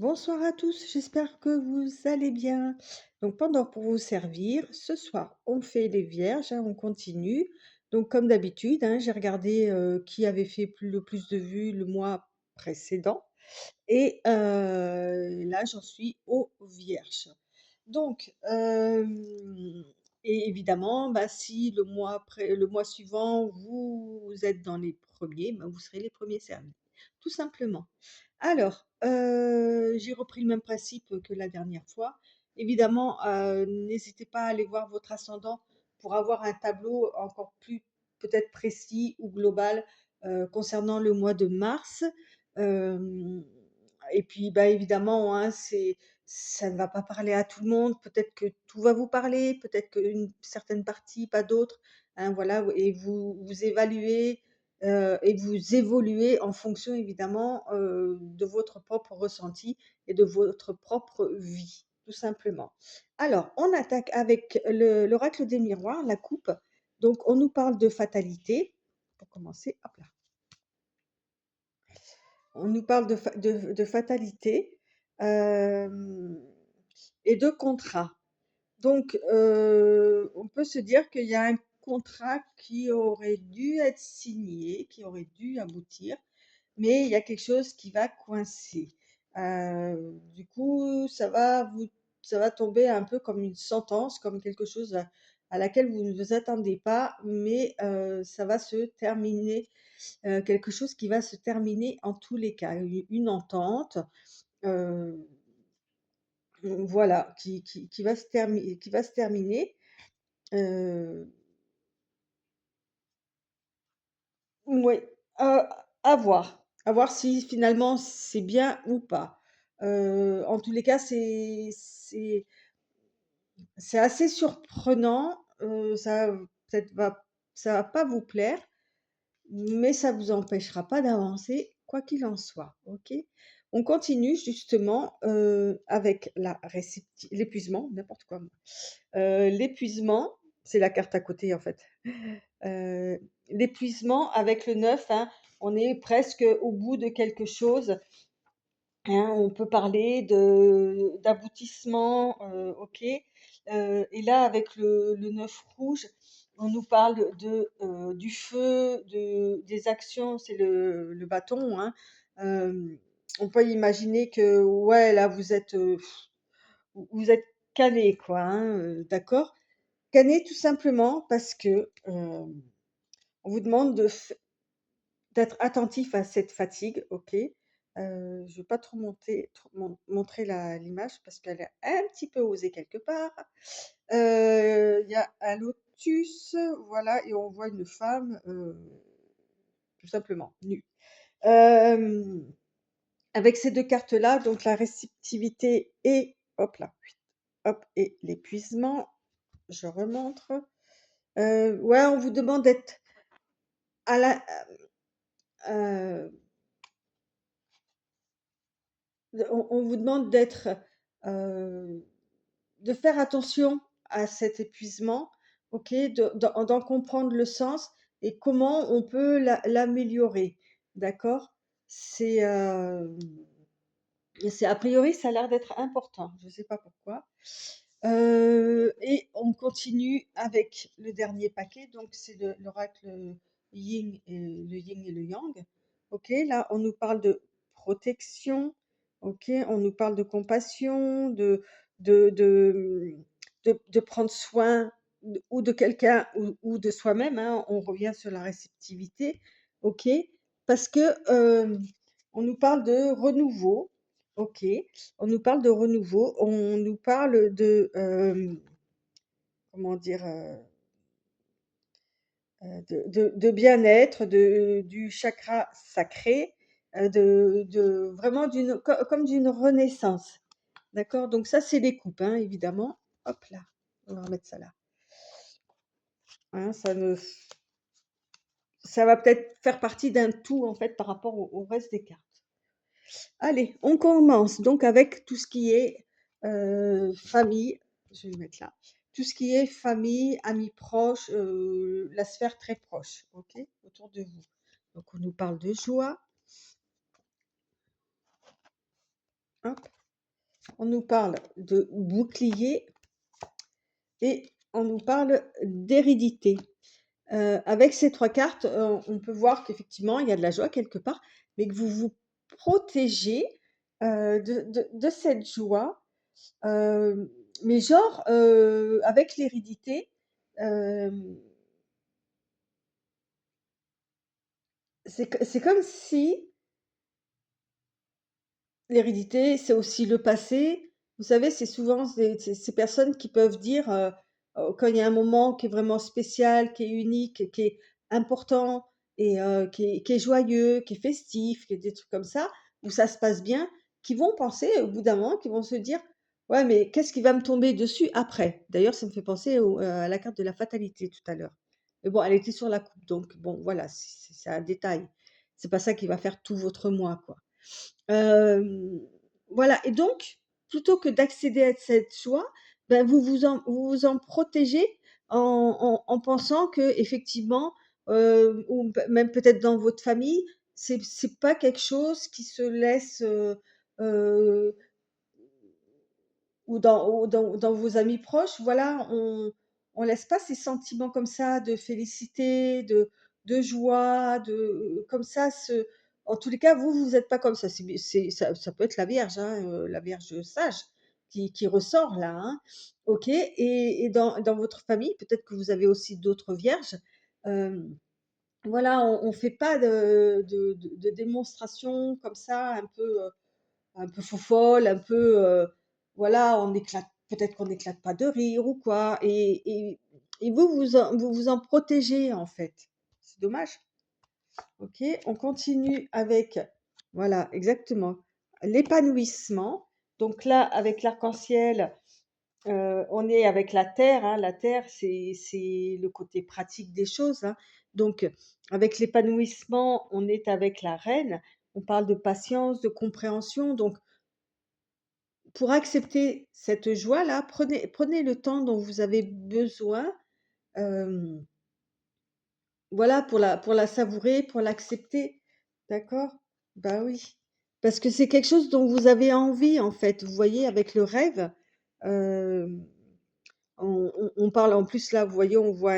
Bonsoir à tous, j'espère que vous allez bien. Donc pendant pour vous servir, ce soir on fait les vierges, on continue. Donc comme d'habitude, j'ai regardé qui avait fait le plus de vues le mois précédent. Et là j'en suis aux vierges. Donc, et évidemment, bah, si le mois suivant, vous êtes dans les premiers, bah, vous serez les premiers servis, tout simplement. Alors, j'ai repris le même principe que la dernière fois. Évidemment, n'hésitez pas à aller voir votre ascendant pour avoir un tableau encore plus peut-être précis ou global, concernant le mois de mars. Hem Et puis, bah, évidemment, ça ne va pas parler à tout le monde. Peut-être que tout va vous parler, peut-être qu'une certaine partie, pas d'autres, voilà. Et vous évaluez, et vous évoluez en fonction évidemment, de votre propre ressenti et de votre propre vie, tout simplement. Alors, on attaque avec l'oracle des miroirs, la coupe. Donc on nous parle de fatalité. Pour commencer, hop là. On nous parle de fatalité, hem et de contrat. Donc, on peut se dire qu'il y a un contrat qui aurait dû être signé, qui aurait dû aboutir, mais il y a quelque chose qui va coincer. Du coup, ça va tomber un peu comme une sentence, comme quelque chose à laquelle vous ne vous attendez pas, mais ça va se terminer, quelque chose qui va se terminer en tous les cas, une entente, heu, voilà, qui va se terminer. Heu, Mouais, à voir si finalement c'est bien ou pas. En tous les cas, c'est assez surprenant, ça va pas vous plaire, mais ça vous empêchera pas d'avancer quoi qu'il en soit, OK? On continue justement, avec l'épuisement, n'importe quoi moi. L'épuisement, c'est la carte à côté en fait. L'épuisement avec le 9, on est presque au bout de quelque chose, on peut parler de d'aboutissement, OK. Et là avec le 9 rouge, on nous parle du feu, des actions, c'est le bâton, on peut imaginer que ouais, là vous êtes calé quoi, d'accord? Calé tout simplement parce que, on vous demande d'être attentif à cette fatigue, OK. Je vais pas trop montrer l'image parce qu'elle est un petit peu osée quelque part. Il y a un lotus, voilà, et on voit une femme, tout simplement nue. Hem, Avec ces 2 cartes-là, donc la réceptivité et hop là, hop, et l'épuisement, je remontre. Ouais, on vous demande d'être à la heu on vous demande heu, de faire attention à cet épuisement, OK? D'en comprendre le sens et comment on peut l'améliorer, d'accord? C'est, hem, c'est a priori, ça a l'air d'être important, je ne sais pas pourquoi. Et on continue avec le dernier paquet, donc c'est l'oracle yin et le yang. OK, là, on nous parle de protection, OK, on nous parle de compassion, de de, de prendre soin ou de quelqu'un ou de soi-même, on revient sur la réceptivité, OK, parce que, on nous parle de renouveau, OK. On nous parle de renouveau, on nous parle comment dire? De bien-être, du chakra sacré, de vraiment comme d'une renaissance. D'accord? Donc ça, c'est les coupes, évidemment. Hop là, on va remettre ça là. Hein, ça va peut-être faire partie d'un tout, en fait, par rapport au reste des cartes. Allez, on commence donc avec tout ce qui est, famille, je vais le mettre là. Tout ce qui est famille, amis proches, la sphère très proche, OK? Autour de vous. Donc on nous parle de joie, Hop. On nous parle de bouclier et on nous parle d'hérédité. Avec ces 3 cartes, on peut voir qu'effectivement, il y a de la joie quelque part, mais que vous vous protégez, de cette joie, mais genre, avec l'hérédité, hem, c'est comme si l'hérédité, c'est aussi le passé. Vous savez, c'est souvent ces personnes qui peuvent dire, quand il y a un moment qui est vraiment spécial, qui est unique, qui est important et qui est joyeux, qui est festif, qui est des trucs comme ça, où ça se passe bien, qui vont penser au bout d'un moment, qui vont se dire: «Ouais, mais qu'est-ce qui va me tomber dessus après?» D'ailleurs, ça me fait penser à la carte de la fatalité tout à l'heure. Mais bon, elle était sur la coupe, donc bon, voilà, c'est un détail. C'est pas ça qui va faire tout votre mois, quoi. Hem, voilà et donc plutôt que d'accéder à cette joie, ben, vous vous en protégez en pensant qu'effectivement, ou même peut-être dans votre famille, c'est pas quelque chose qui se laisse, heu ou dans vos amis proches, voilà, on laisse pas ces sentiments comme ça de félicité, de joie, comme ça se en tous les cas, vous êtes pas comme ça. Ça peut être la Vierge, hein, la Vierge sage qui ressort là, hein. OK et dans votre famille, peut-être que vous avez aussi d'autres vierges, hem, voilà, on fait pas de démonstration comme ça un peu faux-folle, un peu, voilà, on éclate peut-être qu'on n'éclate pas de rire ou quoi et vous vous en protégez, en fait. C'est dommage. OK, on continue avec voilà, exactement, l'épanouissement. Donc là, avec l'arc-en-ciel, on est avec la terre, hein. La terre, c'est le côté pratique des choses, hein. Donc avec l'épanouissement, on est avec la reine. On parle de patience, de compréhension, donc pour accepter cette joie-là, prenez le temps dont vous avez besoin, hem, voilà, pour la savourer, pour l'accepter. D'accord? Bah, oui. Parce que c'est quelque chose dont vous avez envie, en fait. Vous voyez, avec le rêve, hem, on parle en plus là, vous voyez, on voit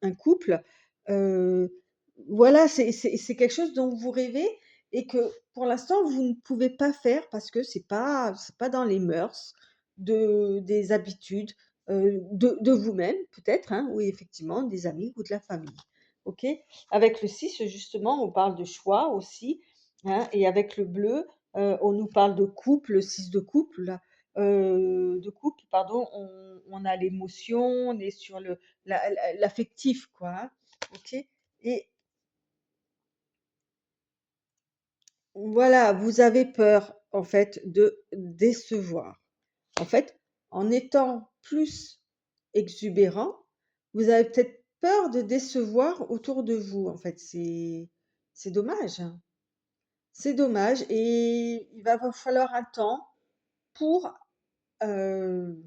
un couple, heu, voilà, c'est quelque chose dont vous rêvez et que pour l'instant vous ne pouvez pas faire parce que c'est pas dans les mœurs des habitudes, de vous-même peut-être, hein, ou effectivement des amis ou de la famille. OK? Avec le 6 justement, on parle de choix aussi, hein et avec le bleu, on nous parle de couple, le 6 de couple là, de couple pardon, on a l'émotion, on est sur l'affectif quoi, hein, OK? Et voilà, vous avez peur en fait de décevoir. En fait, en étant plus exubérant, vous avez peut-être peur de décevoir autour de vous. En fait, c'est dommage, hein. C'est dommage et il va vous falloir un temps pour, heu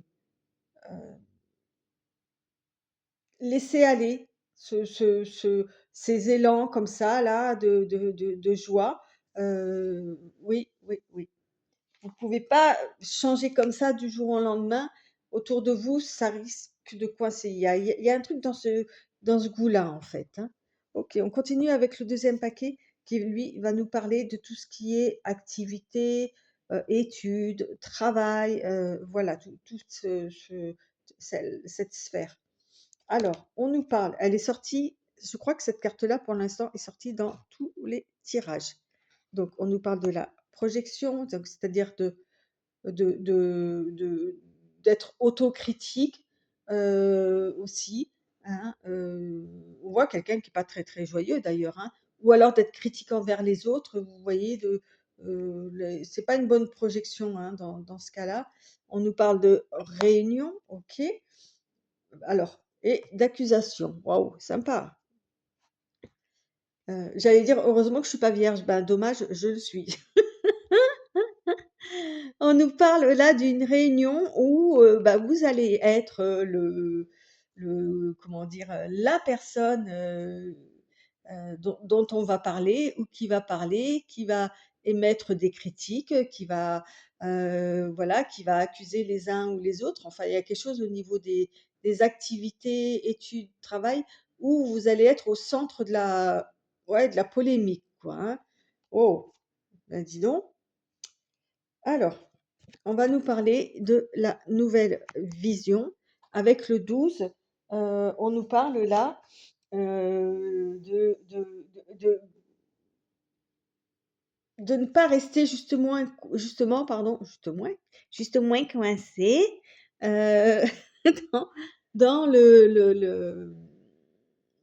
laisser aller ces élans comme ça là de joie, oui, oui, oui. Vous pouvez pas changer comme ça du jour au lendemain. Autour de vous, ça risque de coincer. Il y a un truc dans ce goût-là, en fait, hein. OK, on continue avec le deuxième paquet qui, lui, va nous parler de tout ce qui est activité, études, travail, voilà, tout cette sphère. Alors, on nous parle elle est sortie je crois que cette carte-là, pour l'instant, est sortie dans tous les tirages. Donc on nous parle de la projection, donc c'est-à-dire de d'être autocritique, aussi, hein, on voit quelqu'un qui est pas très, très joyeux d'ailleurs, hein, ou alors d'être critique envers les autres, vous voyez? Les c'est pas une bonne projection, hein, dans ce cas-là. On nous parle de réunion, OK. Alors et d'accusation. Waouh, sympa. J'allais dire: «Heureusement que je suis pas vierge». Ben, dommage, je le suis. On nous parle là d'une réunion où, bah, vous allez être, le comment dire? La personne, dont on va parler ou qui va parler, qui va émettre des critiques, qui va, voilà, qui va accuser les uns ou les autres. Enfin, il y a quelque chose au niveau des activités, études, travail, où vous allez être au centre de la, ouais, de la polémique, quoi, hein. Oh, ben dis donc. Alors, on va nous parler de la nouvelle vision avec le 12. On nous parle là de ne pas rester justement coincé euh, dans, dans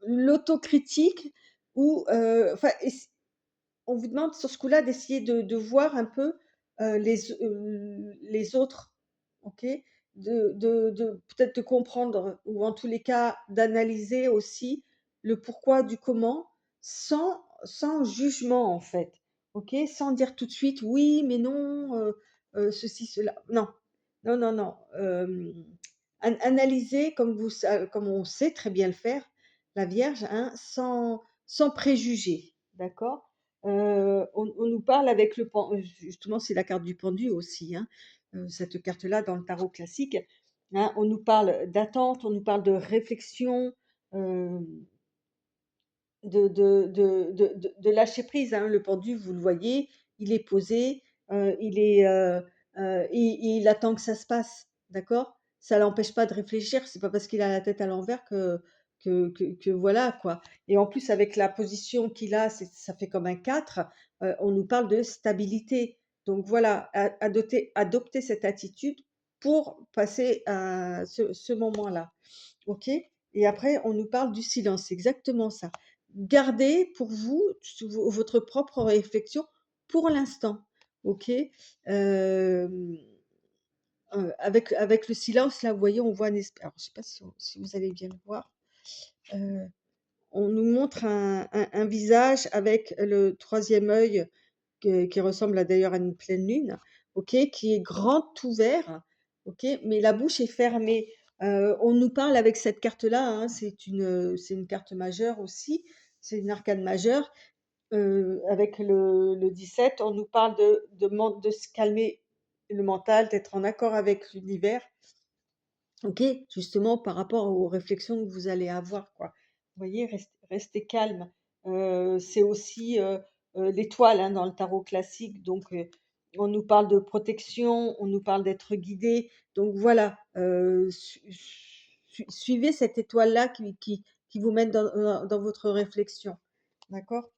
l'autocritique ou enfin, on vous demande sur ce coup-là d'essayer de voir un peu les autres, ok? Peut-être de comprendre, ou en tous les cas d'analyser aussi le pourquoi du comment, sans jugement en fait, ok? Sans dire tout de suite oui, mais non, ceci, cela. Non, non, non, non. Analyser comme on sait très bien le faire, la Vierge, hein, sans préjugés, d'accord? On nous parle avec justement, c'est la carte du pendu aussi, hein, cette carte-là dans le tarot classique, hein, on nous parle d'attente, on nous parle de réflexion, euh, de lâcher prise, hein. Le pendu, vous le voyez, il est posé, il attend que ça se passe, d'accord? Ça l'empêche pas de réfléchir, c'est pas parce qu'il a la tête à l'envers que voilà, quoi. Et en plus, avec la position qu'il a, ça fait comme un 4, on nous parle de stabilité. Donc voilà, adopter cette attitude pour passer à ce moment-là. OK? Et après, on nous parle du silence, c'est exactement ça. Gardez pour vous votre propre réflexion pour l'instant. OK? Euh, avec le silence, là, vous voyez, on voit un esprit. Alors, je ne sais pas si vous allez bien le voir. Euh, on nous montre un visage avec le troisième œil qui ressemble d'ailleurs à une pleine lune, ok, qui est grand ouvert, ok, mais la bouche est fermée. On nous parle avec cette carte-là, hein, c'est une carte majeure aussi, c'est une arcane majeure. Avec le 17, on nous parle de se calmer le mental, d'être en accord avec l'univers. OK, justement par rapport aux réflexions que vous allez avoir, quoi. Vous voyez, restez calme. C'est aussi, l'étoile, hein, dans le tarot classique, donc on nous parle de protection, on nous parle d'être guidé. Donc voilà, suivez cette étoile-là qui vous mène dans votre réflexion. D'accord?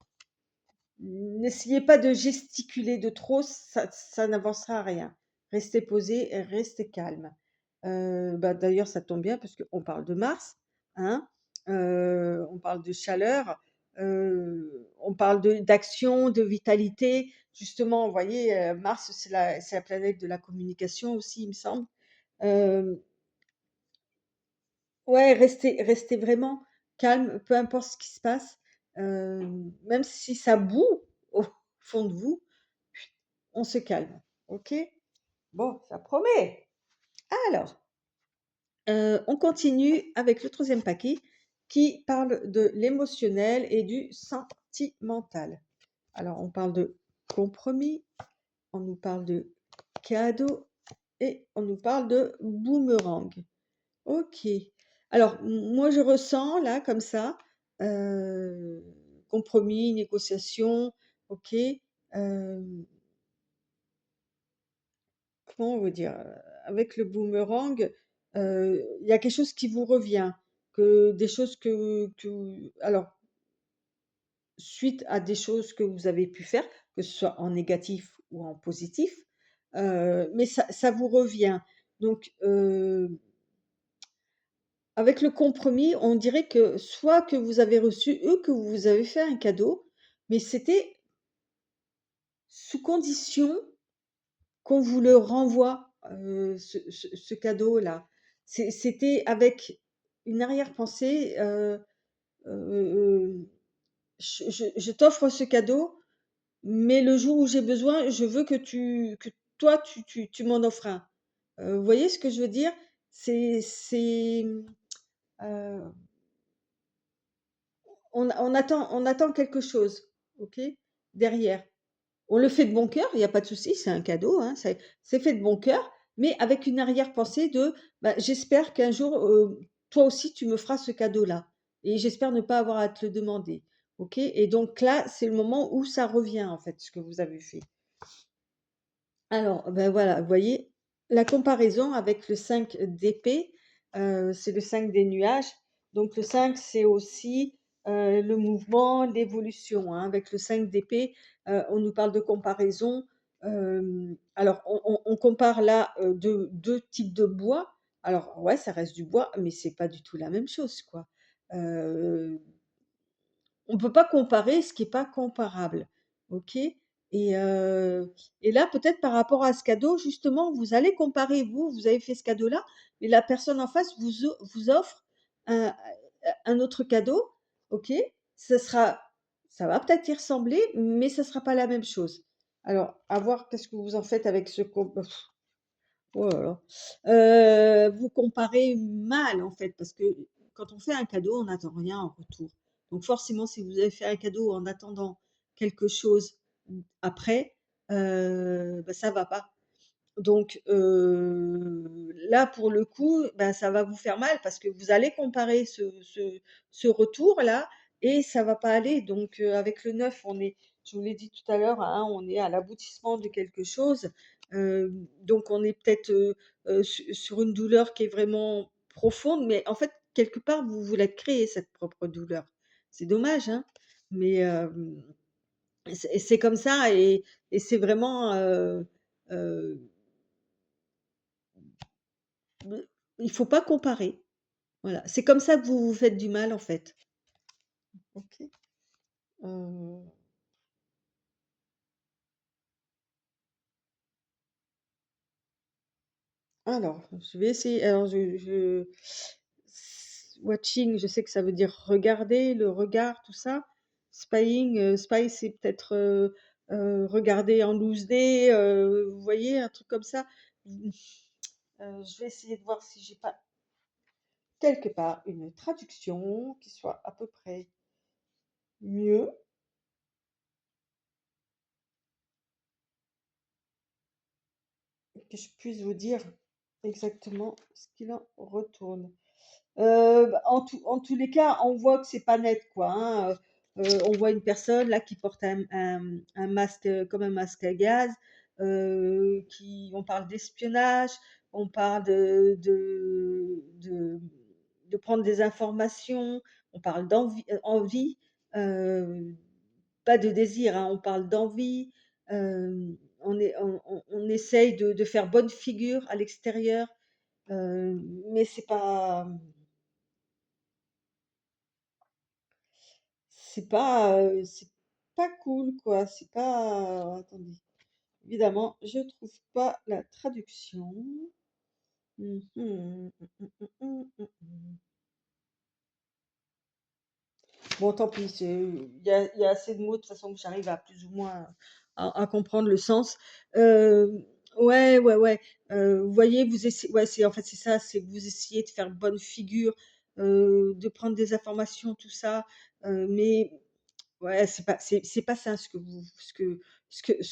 N'essayez pas de gesticuler de trop, ça n'avancera à rien. Restez posé et restez calme. Bah, d'ailleurs, ça tombe bien parce qu'on parle de Mars, hein, on parle de chaleur, on parle d'action, de vitalité. Justement, vous voyez, Mars, c'est la planète de la communication aussi, il me semble. Euh, Ouais, restez vraiment calme, peu importe ce qui se passe, même si ça bout au fond de vous, on se calme, OK? Bon, ça promet. Alors, on continue avec le troisième paquet qui parle de l'émotionnel et du sentimental. Alors, on parle de compromis, on nous parle de cadeau et on nous parle de boomerang. OK. Alors, moi, je ressens là, comme ça, heu, compromis, négociation, OK. Comment vous dire? Avec le boomerang, il y a quelque chose qui vous revient, que des choses alors, suite à des choses que vous avez pu faire, que ce soit en négatif ou en positif, mais ça vous revient. Donc, avec le compromis, on dirait que soit que vous avez reçu que vous avez fait un cadeau, mais c'était sous condition qu'on vous le renvoie, ce cadeau-là. C'était avec une arrière-pensée, je t'offre ce cadeau, mais le jour où j'ai besoin, je veux que toi, tu m'en offres un. Vous voyez ce que je veux dire? C'est, heu on attend quelque chose, OK? Derrière. On le fait de bon cœur, il y a pas de souci, c'est un cadeau, hein, c'est fait de bon cœur, mais avec une arrière-pensée de, bah, j'espère qu'un jour, toi aussi tu me feras ce cadeau-là et j'espère ne pas avoir à te le demander. OK? Et donc là, c'est le moment où ça revient en fait, ce que vous avez fait. Alors, ben voilà, vous voyez, la comparaison avec le 5 d'épée, c'est le 5 des nuages. Donc le 5, c'est aussi, le mouvement, l'évolution, hein. Avec le 5 d'épée, on nous parle de comparaison. Alors on compare là, 2 types de bois. Alors ouais, ça reste du bois, mais c'est pas du tout la même chose, quoi. Heu on peut pas comparer ce qui est pas comparable, OK? Et là, peut-être par rapport à ce cadeau, justement, vous allez comparer, vous avez fait ce cadeau-là, mais la personne en face vous offre un un autre cadeau, OK? Ce sera ça va peut-être y ressembler, mais ça sera pas la même chose. Alors, à voir qu'est-ce que vous en faites avec ce oh là là. Vous comparez mal, en fait, parce que quand on fait un cadeau, on n'attend rien en retour. Donc forcément, si vous avez fait un cadeau en attendant quelque chose, après, bah, ça va pas. Donc là, pour le coup, ben, ça va vous faire mal parce que vous allez comparer ce retour-là et ça va pas aller. Donc avec le 9, je vous l'ai dit tout à l'heure, hein, on est à l'aboutissement de quelque chose. Donc on est peut-être, sur une douleur qui est vraiment profonde, mais en fait, quelque part, vous vous la créez cette propre douleur. C'est dommage, hein, mais c'est comme ça et c'est vraiment, heu il faut pas comparer. Voilà, c'est comme ça que vous vous faites du mal, en fait. OK. Heu, alors, je vais essayer alors je watching, je sais que ça veut dire regarder, le regard, tout ça. Spying, spy, c'est peut-être, regarder en loose day, vous voyez? Un truc comme ça. Mmh, je vais essayer de voir si j'ai pas quelque part une traduction qui soit à peu près mieux, que je puisse vous dire exactement ce qu'il en retourne. Bah, en tous les cas, on voit que c'est pas net, quoi, hein, on voit une personne là qui porte un masque, comme un masque à gaz, qui on parle d'espionnage, on parle de prendre des informations, on parle envie, heu, pas de désir, hein, on parle d'envie, on essaye de faire bonne figure à l'extérieur, mais c'est pas cool, quoi, c'est pas attendez, évidemment, je trouve pas la traduction. Mmh mh. Bon, tant pis, il y a assez de mots de toute façon que j'arrive à plus ou moins à comprendre le sens. Ouais, ouais, ouais, vous voyez, vous essayez ouais, c'est en fait, c'est ça, c'est que vous essayez de faire bonne figure, de prendre des informations, tout ça, mais ouais, c'est pas ça ce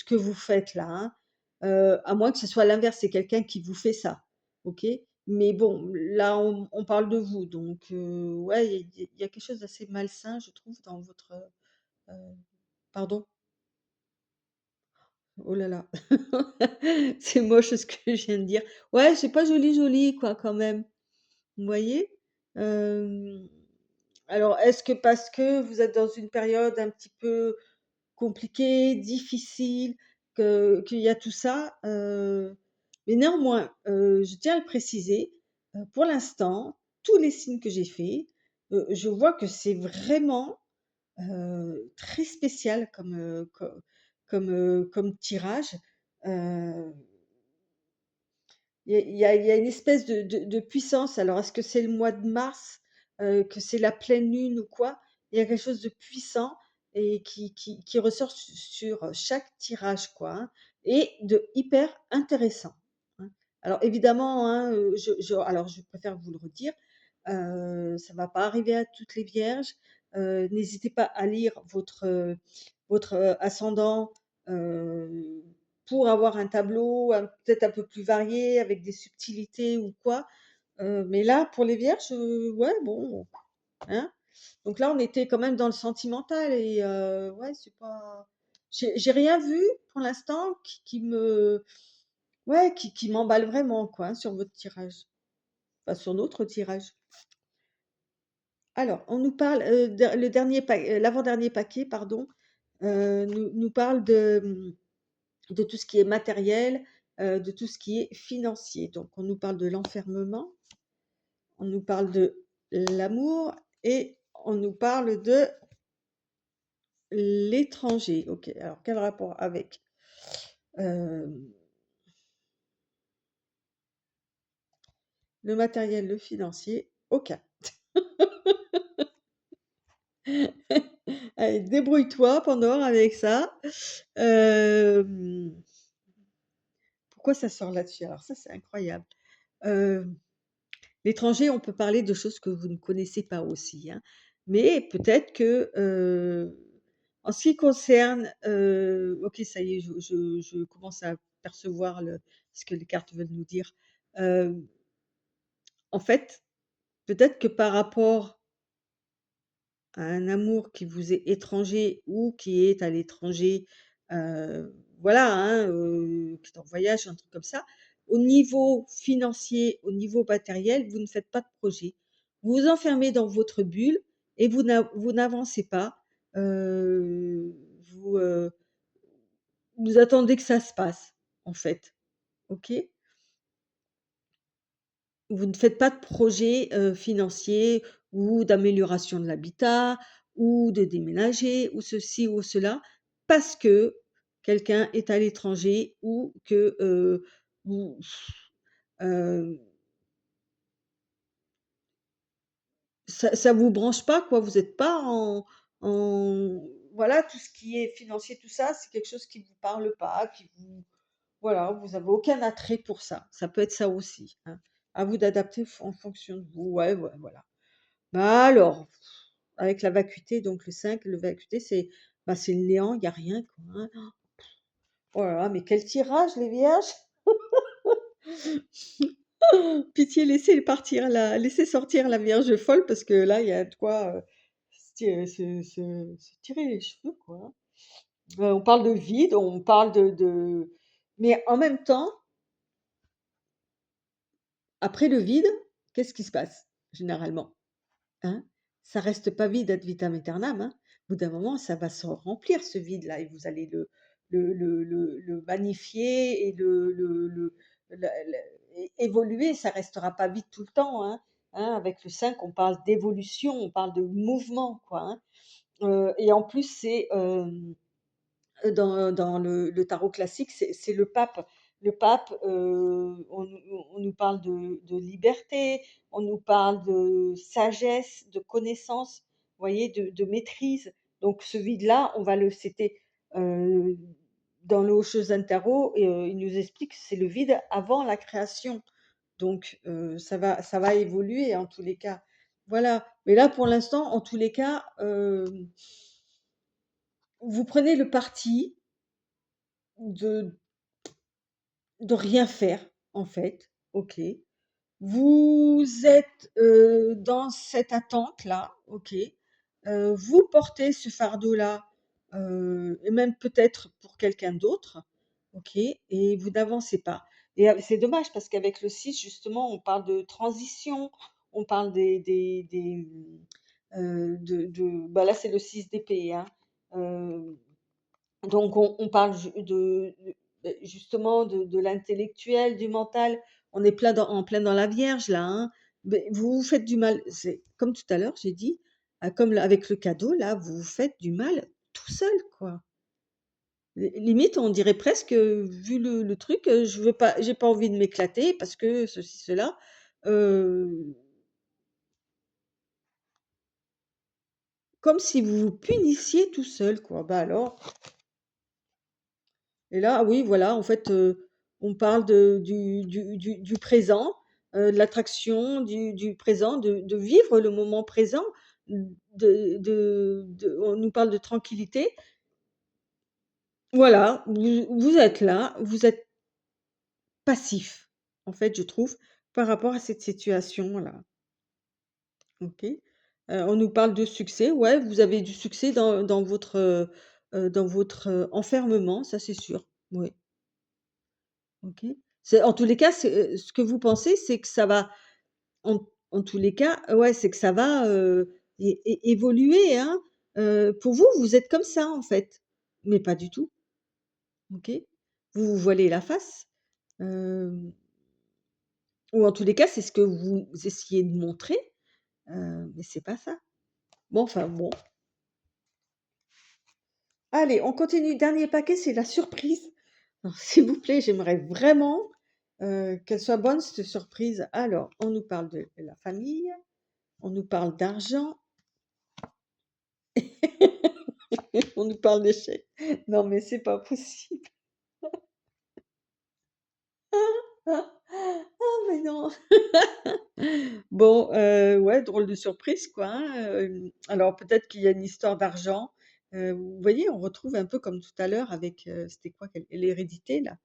que vous faites là, hein. À moins que ce soit l'inverse, c'est quelqu'un qui vous fait ça, OK? Mais bon, là, on parle de vous, donc ouais, il y a quelque chose d'assez malsain, je trouve, dans votre, pardon? Oh là là, c'est moche ce que je viens de dire. Ouais, c'est pas joli, joli, quoi, quand même. Vous voyez? Hem, alors est-ce que parce que vous êtes dans une période un petit peu compliqué, difficile, qu'il y a tout ça, mais néanmoins, je tiens à le préciser, pour l'instant, tous les signes que j'ai faits, je vois que c'est vraiment, très spécial comme tirage. Heu il y a une espèce de puissance. Alors, est-ce que c'est le mois de mars, que c'est la pleine lune ou quoi? Il y a quelque chose de puissant et qui ressort sur chaque tirage, quoi, hein, et de hyper intéressant, hein. Alors évidemment, hein, je préfère vous le redire, ça va pas arriver à toutes les vierges, N'hésitez pas à lire votre ascendant, heu, pour avoir un tableau peut-être un peu plus varié avec des subtilités ou quoi. Mais là, pour les vierges, ouais, bon, hein. Donc là, on était quand même dans le sentimental et ouais, c'est pas j'ai rien vu pour l'instant qui me ouais, qui m'emballe vraiment quoi, hein, sur votre tirage, enfin sur notre tirage. Alors, on nous parle, le dernier l'avant-dernier paquet, pardon, nous parle de tout ce qui est matériel, de tout ce qui est financier. Donc on nous parle de l'enfermement, on nous parle de l'amour et on nous parle de l'étranger. OK, alors quel rapport avec? Hem, le matériel, le financier, aucun. Allez, débrouille-toi Pandore avec ça. Hem, pourquoi ça sort là-dessus? Alors ça, c'est incroyable. Hem, l'étranger, on peut parler de choses que vous ne connaissez pas aussi, hein. Mais peut-être que, en ce qui concerne, OK, ça y est, je commence à percevoir ce que les cartes veulent nous dire. Hem, en fait, peut-être que par rapport à un amour qui vous est étranger ou qui est à l'étranger, voilà, hein, qui est en voyage, un truc comme ça. Au niveau financier, au niveau matériel, vous ne faites pas de projet. Vous vous enfermez dans votre bulle et vous n'avancez pas. Vous, vous attendez que ça se passe, en fait, OK? Vous ne faites pas de projet, financier ou d'amélioration de l'habitat ou de déménager ou ceci ou cela, parce que quelqu'un est à l'étranger ou que, vous heu, ça vous branche pas quoi. Vous êtes pas en voilà, tout ce qui est financier, tout ça, c'est quelque chose qui vous parle pas, qui vous voilà, vous avez aucun attrait pour ça. Ça peut être ça aussi, hein. À vous d'adapter en fonction de vous. Ouais, ouais, voilà. Bah, alors, avec la vacuité, donc le 5, le vacuité, c'est le néant, il y a rien, quoi, hein. Oh là là, mais quel tirage les vierges! Pitié, laissez sortir la vierge folle parce que là, il y a de quoi, se tirer les cheveux, quoi, hein. On parle de vide, on parle de mais en même temps, après le vide, qu'est-ce qui se passe généralement? Hein? Ça reste pas vide ad vitam aeternam, hein. Au bout d'un moment, ça va se remplir ce vide-là et vous allez le magnifier et évoluer. Ça restera pas vide tout le temps, hein. Hein, avec le 5, on parle d'évolution, on parle de mouvement, quoi, hein. Et en plus, c'est, dans le tarot classique, c'est le pape. Le pape, on nous parle de liberté, on nous parle de sagesse, de connaissance, vous voyez? De maîtrise. Donc ce vide-là, on va le c'était, heu, dans le Hoshuzan Tarot et il nous explique que c'est le vide avant la création. Donc ça va évoluer en tous les cas. Voilà. Mais là, pour l'instant, en tous les cas, vous prenez le parti de rien faire, en fait, OK. Vous êtes, dans cette attente-là, OK. Vous portez ce fardeau-là, et même peut-être pour quelqu'un d'autre, OK, et vous n'avancez pas. Et c'est dommage parce qu'avec le 6 justement, on parle de transition, on parle de bah, là, c'est le 6 d'épée, hein. Heu donc on parle justement de l'intellectuel, du mental. On est en plein dans la Vierge là, hein. Beh, vous vous faites du mal. C'est comme tout à l'heure, j'ai dit, comme avec le cadeau là, vous vous faites du mal tout seul, quoi. Limite, on dirait presque, vu le truc, je veux pas j'ai pas envie de m'éclater parce que ceci, cela, heu, comme si vous vous punissiez tout seul, quoi. Bah alors. Et là, oui, voilà, en fait, on parle du présent, de l'attraction du présent, de vivre le moment présent. on nous parle de tranquillité. Voilà, vous êtes là, vous êtes passif, en fait, je trouve, par rapport à cette situation-là. OK. On nous parle de succès. Ouais, vous avez du succès dans votre, enfermement, ça c'est sûr. Oui, OK. C'est en tous les cas, ce que vous pensez, c'est que ça va en tous les cas, ouais, c'est que ça va, évoluer, hein. Pour vous, vous êtes comme ça, en fait, mais pas du tout, OK? Vous vous voilez la face, hem, ou en tous les cas, c'est ce que vous essayez de montrer, mais c'est pas ça. Bon, enfin, bon. Allez, on continue. Dernier paquet, c'est la surprise. Alors, s'il vous plaît, j'aimerais vraiment, qu'elle soit bonne cette surprise. Alors, on nous parle de la famille, on nous parle d'argent, on nous parle d'échecs. Non, mais c'est pas possible. Ah mais non! Bon, ouais, drôle de surprise quoi, hein, alors peut-être qu'il y a une histoire d'argent, vous voyez, on retrouve un peu comme tout à l'heure avec, c'était quoi quelle l'hérédité là?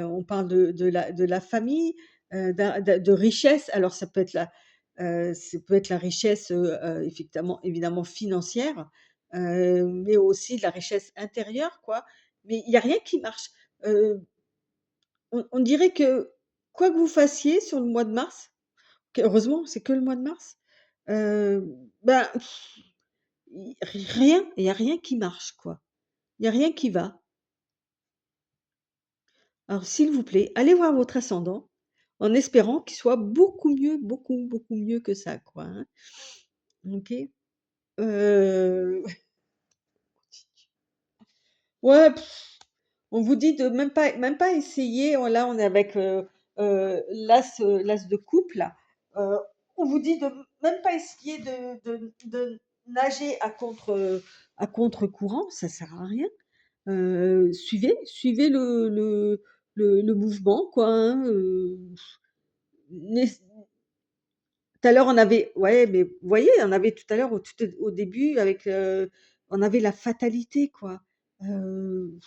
On parle de la famille, de richesse. Alors ça peut être la richesse, effectivement évidemment financière, mais aussi de la richesse intérieure quoi. Mais il y a rien qui marche. Heu, on dirait que quoi que vous fassiez sur le mois de mars, heureusement c'est que le mois de mars, heu, ben, rien, il y a rien qui marche quoi. Il y a rien qui va. Alors s'il vous plaît, allez voir votre ascendant, en espérant qu'il soit beaucoup mieux, beaucoup, beaucoup mieux que ça, quoi, hein. OK? Heu, ouais, on vous dit de même pas essayer, là, on est avec, l'as de coupe, là, on vous dit de même pas essayer de nager à contre-courant, ça sert à rien. Suivez le mouvement, quoi, hein, n'ess tout à l'heure, on avait ouais, mais vous voyez, on avait tout à l'heure au début avec, on avait la fatalité quoi. Heu,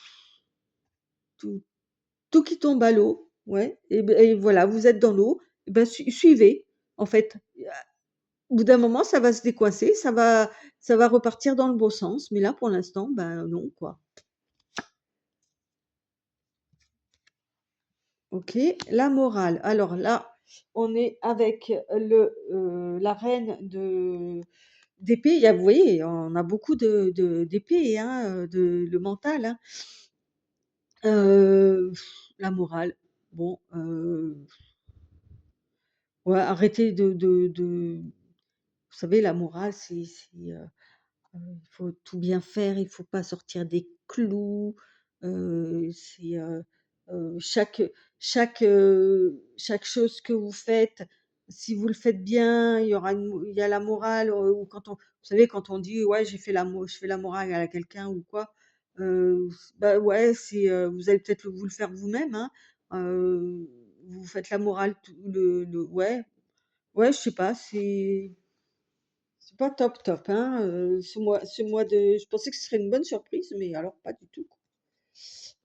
tout tout qui tombe à l'eau, ouais et voilà, vous êtes dans l'eau, et ben suivez en fait. Au bout d'un moment, ça va se décoincer, ça va repartir dans le bon sens, mais là pour l'instant, ben non quoi. OK, la morale. Alors là, on est avec la reine d'épée. Vous voyez, on a beaucoup d'épée, hein, le mental, hein. Heu, la morale. Bon, ouais, arrêtez vous savez, la morale, il faut tout bien faire, il faut pas sortir des clous, chaque chose que vous faites, si vous le faites bien, il y a la morale, ou vous savez, quand on dit: «Ouais, je fais la morale à quelqu'un» ou quoi, bah, ouais, vous allez peut-être vous le faire vous-même, hein, vous faites la morale tout ouais, ouais, je sais pas, c'est pas top top, hein, ce mois de je pensais que ce serait une bonne surprise, mais alors pas du tout, quoi.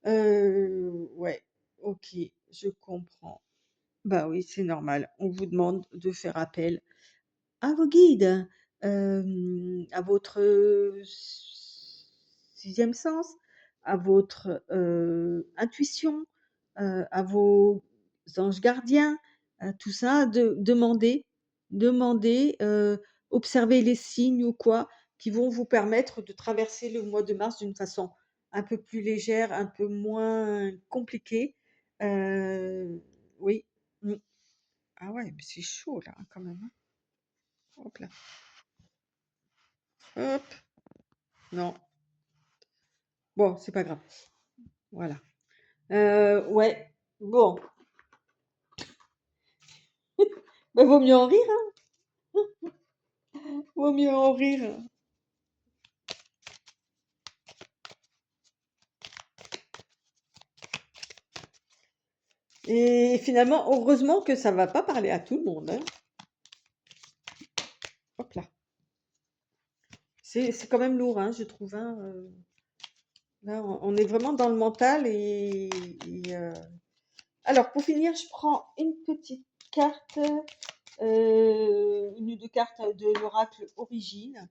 Ouais, OK, je comprends. Bah, oui, c'est normal. On vous demande de faire appel à vos guides, à votre, 6 sens, à votre, intuition, à vos anges gardiens, tout ça, demandez, observez les signes ou quoi, qui vont vous permettre de traverser le mois de mars d'une façon un peu plus légère, un peu moins compliquée. Oui, mmh. Ah ouais, mais c'est chaud là, quand même, hein. Hop là, hop. Non, bon, c'est pas grave. Voilà. Ouais, bon, bah, vaut mieux en rire, hein, vaut mieux en rire. Et finalement, heureusement que ça va pas parler à tout le monde, hein. Hop là. C'est quand même lourd, hein, je trouve, hein, là, on est vraiment dans le mental et alors pour finir, je prends une petite carte, une ou 2 cartes de l'oracle Origine.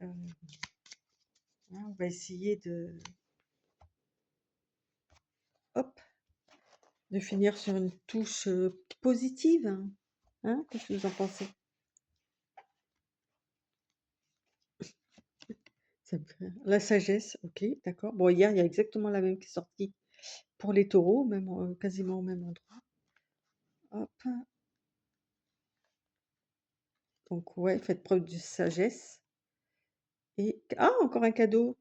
On va essayer hop, de finir sur une touche, positive, hein? Qu'est-ce que vous en pensez? Ça me fait la sagesse, OK, d'accord. Bon, hier, il y a exactement la même qui est sortie pour les taureaux, même, quasiment au même endroit. Hop, donc ouais, faites preuve de sagesse et ah! Encore un cadeau.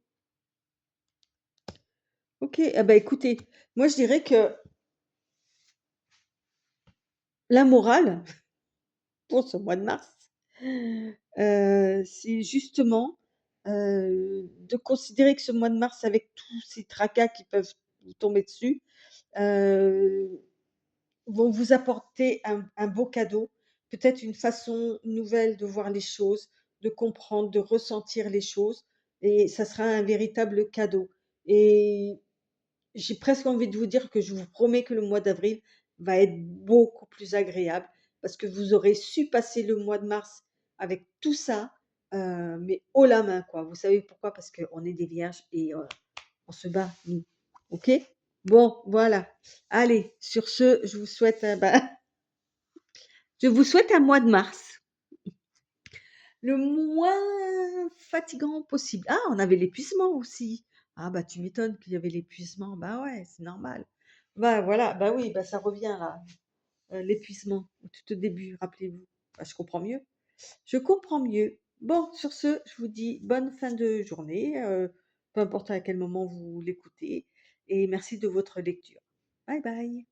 OK, ah bah, écoutez, moi je dirais que la morale pour ce mois de mars, c'est justement, de considérer que ce mois de mars avec tous ces tracas qui peuvent vous tomber dessus, heu vont vous apporter un beau cadeau, peut-être une façon nouvelle de voir les choses, de comprendre, de ressentir les choses et ça sera un véritable cadeau et j'ai presque envie de vous dire que je vous promets que le mois d'avril va être beaucoup plus agréable parce que vous aurez su passer le mois de mars avec tout ça, mais haut la main, quoi. Vous savez pourquoi? Parce qu'on est des vierges et on se bat, nous. OK? Bon, voilà. Allez, sur ce, je vous souhaite, je vous souhaite un mois de mars le moins fatigant possible. Ah, on avait l'épuisement aussi. Ah bah, tu m'étonnes qu'il y avait l'épuisement. Bah ouais, c'est normal. Bah voilà, bah oui, bah ça revient là, l'épuisement tout au début, rappelez-vous. Bah, je comprends mieux. Je comprends mieux. Bon, sur ce, je vous dis bonne fin de journée, peu importe à quel moment vous l'écoutez et merci de votre lecture. Bye bye.